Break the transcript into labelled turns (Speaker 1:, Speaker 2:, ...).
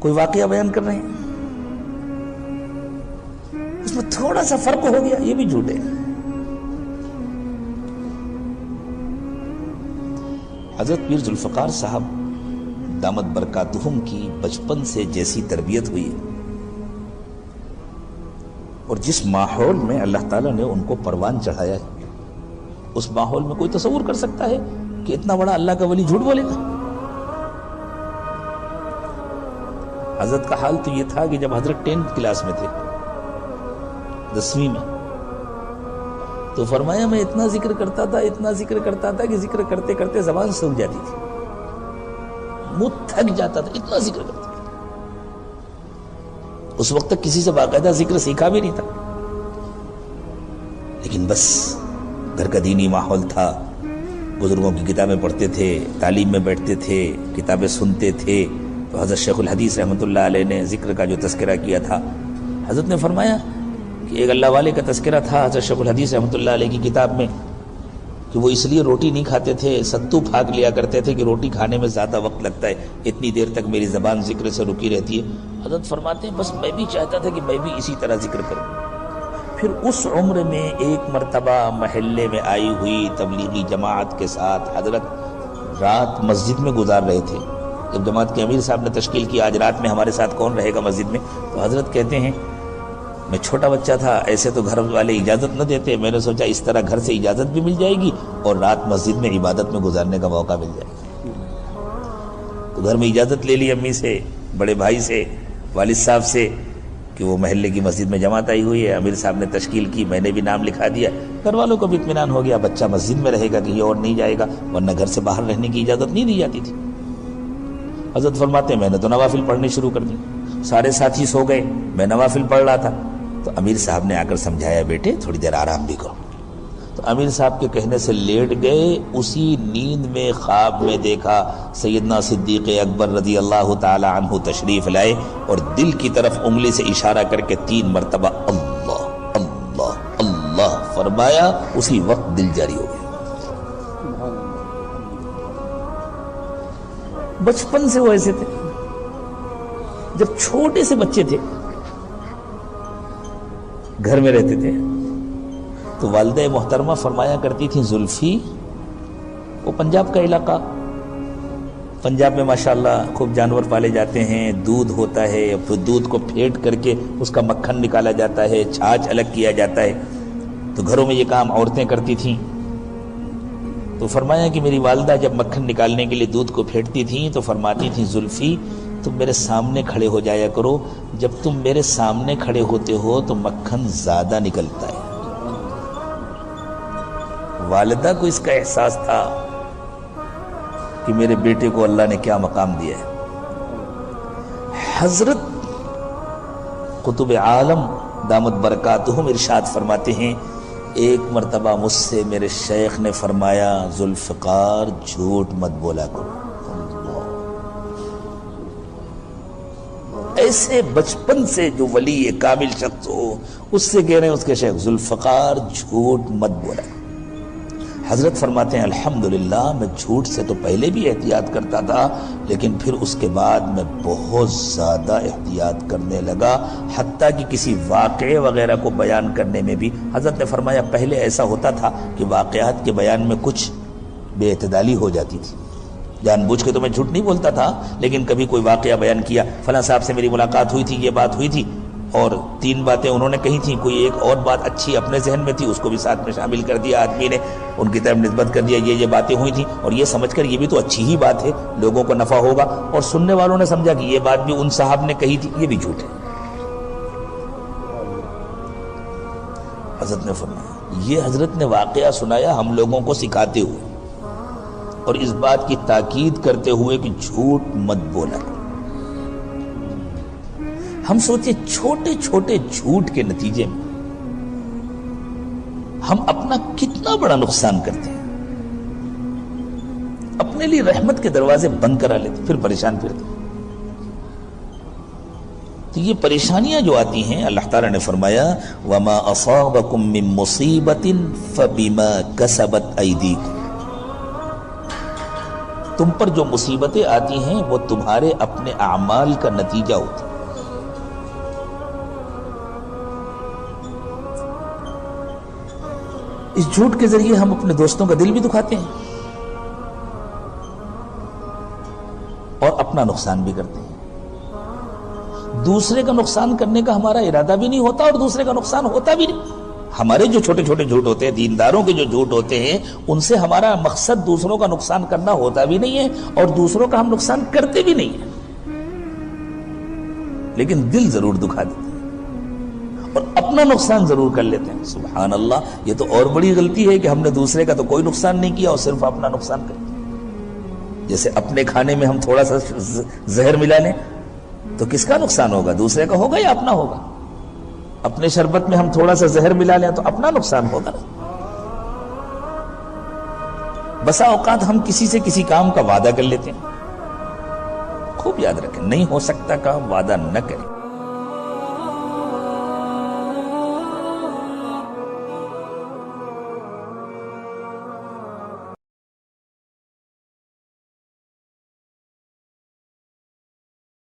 Speaker 1: کوئی واقعہ بیان کر رہے ہیں، اس میں تھوڑا سا فرق ہو گیا، یہ بھی جھوٹ ہے۔ حضرت پیر ذوالفقار صاحب دامت برکاتہم کی بچپن سے جیسی تربیت ہوئی ہے اور جس ماحول میں اللہ تعالیٰ نے ان کو پروان چڑھایا ہے، اس ماحول میں کوئی تصور کر سکتا ہے کہ اتنا بڑا اللہ کا ولی جھوٹ بولے گا؟ حضرت کا حال تو یہ تھا کہ جب حضرت 10th کلاس میں تھے، 10ویں میں، تو فرمایا میں اتنا ذکر کرتا تھا کہ ذکر کرتے کرتے زبان سوکھ جاتی تھی، منہ تھک جاتا تھا، اتنا ذکر کرتا تھا۔ اس وقت تک کسی سے باقاعدہ ذکر سیکھا بھی نہیں تھا، لیکن بس گھر کا دینی ماحول تھا، بزرگوں کی کتابیں پڑھتے تھے، تعلیم میں بیٹھتے تھے، کتابیں سنتے تھے۔ تو حضرت شیخ الحدیث رحمۃ اللہ علیہ نے ذکر کا جو تذکرہ کیا تھا، حضرت نے فرمایا کہ ایک اللہ والے کا تذکرہ تھا حضرت شیخ الحدیث رحمۃ اللہ علیہ کی کتاب میں کہ وہ اس لیے روٹی نہیں کھاتے تھے، ستو پھاک لیا کرتے تھے کہ روٹی کھانے میں زیادہ وقت لگتا ہے، اتنی دیر تک میری زبان ذکر سے رکی رہتی ہے۔ حضرت فرماتے ہیں بس میں بھی چاہتا تھا کہ میں بھی اسی طرح ذکر کروں۔ پھر اس عمر میں ایک مرتبہ محلے میں آئی ہوئی تبلیغی جماعت کے ساتھ حضرت رات مسجد میں گزار رہے تھے۔ جب جماعت کے امیر صاحب نے تشکیل کی آج رات میں ہمارے ساتھ کون رہے گا مسجد میں، تو حضرت کہتے ہیں میں چھوٹا بچہ تھا، ایسے تو گھر والے اجازت نہ دیتے، میں نے سوچا اس طرح گھر سے اجازت بھی مل جائے گی اور رات مسجد میں عبادت میں گزارنے کا موقع مل جائے گا۔ تو گھر میں اجازت لے لی امی سے، بڑے بھائی سے، والد صاحب سے کہ وہ محلے کی مسجد میں جماعت آئی ہوئی ہے، امیر صاحب نے تشکیل کی، میں نے بھی نام لکھا دیا، گھر والوں کو بھی اطمینان ہو گیا بچہ مسجد میں رہے گا، کہیں اور نہیں جائے گا، ورنہ گھر سے باہر رہنے کی اجازت نہیں دی جاتی تھی۔ حضرت فرماتے ہیں میں نے تو نوافل پڑھنی شروع کر دی، سارے ساتھی سو گئے، میں نوافل پڑھ رہا تھا، تو امیر صاحب نے آ کر سمجھایا بیٹے تھوڑی دیر آرام بھی کرو۔ تو امیر صاحب کے کہنے سے لیٹ گئے، اسی نیند میں خواب میں دیکھا سیدنا صدیق اکبر رضی اللہ تعالی عنہ تشریف لائے اور دل کی طرف انگلی سے اشارہ کر کے 3 مرتبہ اللہ اللہ اللہ فرمایا، اسی وقت دل جاری ہو گیا۔ بچپن سے وہ ایسے تھے، جب چھوٹے سے بچے تھے گھر میں رہتے تھے تو والدہ محترمہ فرمایا کرتی تھی زلفی، وہ پنجاب کا علاقہ، پنجاب میں ماشاءاللہ خوب جانور پالے جاتے ہیں، دودھ ہوتا ہے، پھر دودھ کو پھیٹ کر کے اس کا مکھن نکالا جاتا ہے، چھاچھ الگ کیا جاتا ہے، تو گھروں میں یہ کام عورتیں کرتی تھیں۔ تو فرمایا کہ میری والدہ جب مکھن نکالنے کے لیے دودھ کو پھیٹتی تھیں تو فرماتی تھیں زلفی تم میرے سامنے کھڑے ہو جایا کرو، جب تم میرے سامنے کھڑے ہوتے ہو تو مکھن زیادہ نکلتا ہے۔ والدہ کو اس کا احساس تھا کہ میرے بیٹے کو اللہ نے کیا مقام دیا ہے۔ حضرت قطب عالم دامت برکاتہم ارشاد فرماتے ہیں ایک مرتبہ مجھ سے میرے شیخ نے فرمایا ذوالفقار جھوٹ مت بولا کرو۔ ایسے بچپن سے جو ولی کامل شخص ہو اس سے کہہ رہے ہیں اس کے شیخ ذوالفقار جھوٹ مت بولا۔ حضرت فرماتے ہیں الحمدللہ میں جھوٹ سے تو پہلے بھی احتیاط کرتا تھا، لیکن پھر اس کے بعد میں بہت زیادہ احتیاط کرنے لگا، حتیٰ کہ کسی واقعے وغیرہ کو بیان کرنے میں بھی حضرت نے فرمایا پہلے ایسا ہوتا تھا کہ واقعات کے بیان میں کچھ بے اعتدالی ہو جاتی تھی، جان بوجھ کے تو میں جھوٹ نہیں بولتا تھا، لیکن کبھی کوئی واقعہ بیان کیا، فلاں صاحب سے میری ملاقات ہوئی تھی، یہ بات ہوئی تھی، اور 3 باتیں انہوں نے کہی تھیں، کوئی ایک اور بات اچھی اپنے ذہن میں تھی اس کو بھی ساتھ میں شامل کر دیا، آدمی نے ان کی طرف نسبت کر دیا یہ باتیں ہوئی تھیں، اور یہ سمجھ کر یہ بھی تو اچھی ہی بات ہے، لوگوں کو نفع ہوگا، اور سننے والوں نے سمجھا کہ یہ بات بھی ان صاحب نے کہی تھی، یہ بھی جھوٹ ہے۔ حضرت نے فرمایا یہ حضرت نے واقعہ سنایا ہم لوگوں کو سکھاتے ہوئے اور اس بات کی تاکید کرتے ہوئے کہ جھوٹ مت بولا۔ ہم سوچے چھوٹے چھوٹے جھوٹ کے نتیجے میں ہم اپنا کتنا بڑا نقصان کرتے ہیں، اپنے لیے رحمت کے دروازے بند کرا لیتے، پھر پریشان پھرتے۔ تو یہ پریشانیاں جو آتی ہیں اللہ تعالیٰ نے فرمایا وَمَا أَصَابَكُم مِّن مُّصِيبَةٍ فَبِمَا كَسَبَتْ أَيْدِيكُمْ، تم پر جو مصیبتیں آتی ہیں وہ تمہارے اپنے اعمال کا نتیجہ ہوتا ہے. اس جھوٹ کے ذریعے ہم اپنے دوستوں کا دل بھی دکھاتے ہیں اور اپنا نقصان بھی کرتے ہیں. دوسرے کا نقصان کرنے کا ہمارا ارادہ بھی نہیں ہوتا اور دوسرے کا نقصان ہوتا بھی نہیں. ہمارے جو چھوٹے چھوٹے جھوٹ ہوتے ہیں، دینداروں کے جو جھوٹ ہوتے ہیں، ان سے ہمارا مقصد دوسروں کا نقصان کرنا ہوتا بھی نہیں ہے اور دوسروں کا ہم نقصان کرتے بھی نہیں ہیں، لیکن دل ضرور دکھا دیتے ہیں اور اپنا نقصان ضرور کر لیتے ہیں. سبحان اللہ، یہ تو اور بڑی غلطی ہے کہ ہم نے دوسرے کا تو کوئی نقصان نہیں کیا اور صرف اپنا نقصان کر دیا. جیسے اپنے کھانے میں ہم تھوڑا سا زہر ملا لیں تو کس کا نقصان ہوگا؟ دوسرے کا ہوگا یا اپنا ہوگا؟ اپنے شربت میں ہم تھوڑا سا زہر ملا لیں تو اپنا نقصان ہوگا نا. بسا اوقات ہم کسی سے کسی کام کا وعدہ کر لیتے ہیں. خوب یاد رکھیں، نہیں ہو سکتا کام وعدہ نہ کریں.